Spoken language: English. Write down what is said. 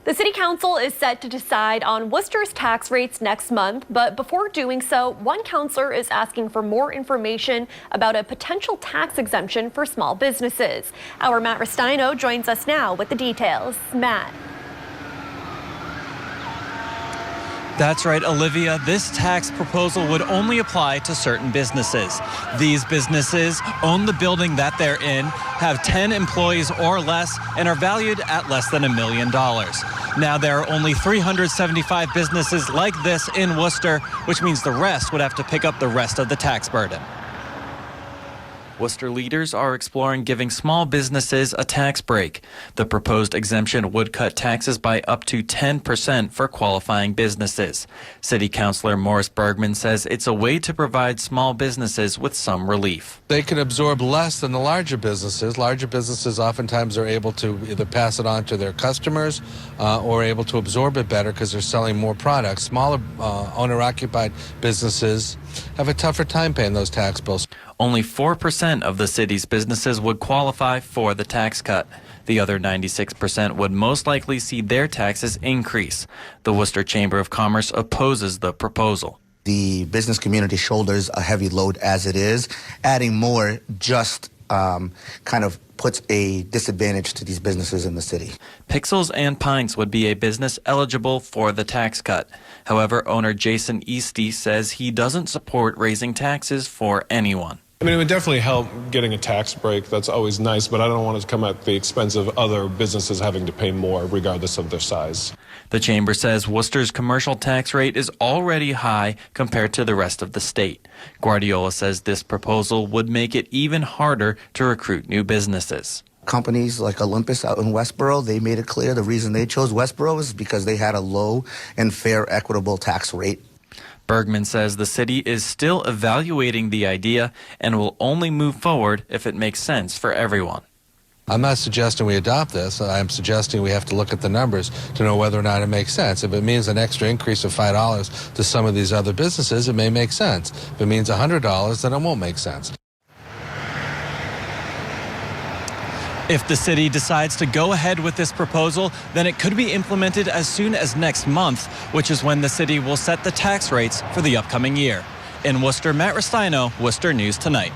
The City Council is set to decide on Worcester's tax rates next month, but before doing so, one councilor is asking for more information about a potential tax exemption for small businesses. Our Matt Ristaino joins us now with the details. Matt. That's right, Olivia. This tax proposal would only apply to certain businesses. These businesses own the building that they're in, have 10 employees or less, and are valued at less than $1 million. Now, there are only 375 businesses like this in Worcester, which means the rest would have to pick up the rest of the tax burden. Worcester leaders are exploring giving small businesses a tax break. The proposed exemption would cut taxes by up to 10% for qualifying businesses. City Councilor Morris Bergman says it's a way to provide small businesses with some relief. They can absorb less than the larger businesses. Larger businesses oftentimes are able to either pass it on to their customers or able to absorb it better because they're selling more products. Smaller owner-occupied businesses have a tougher time paying those tax bills. Only 4% of the city's businesses would qualify for the tax cut. The other 96% would most likely see their taxes increase. The Worcester Chamber of Commerce opposes the proposal. The business community shoulders a heavy load as it is. Adding more just kind of puts a disadvantage to these businesses in the city. Pixels and Pints would be a business eligible for the tax cut. However, owner Jason Easty says he doesn't support raising taxes for anyone. I mean, it would definitely help getting a tax break. That's always nice, but I don't want it to come at the expense of other businesses having to pay more regardless of their size. The chamber says Worcester's commercial tax rate is already high compared to the rest of the state. Guardiola says this proposal would make it even harder to recruit new businesses. Companies like Olympus out in Westboro, they made it clear the reason they chose Westboro is because they had a low and fair, equitable tax rate. Bergman says the city is still evaluating the idea and will only move forward if it makes sense for everyone. I'm not suggesting we adopt this. I'm suggesting we have to look at the numbers to know whether or not it makes sense. If it means an extra increase of $5 to some of these other businesses, it may make sense. If it means $100, then it won't make sense. If the city decides to go ahead with this proposal, then it could be implemented as soon as next month, which is when the city will set the tax rates for the upcoming year. In Worcester, Matt Ristaino, Worcester News Tonight.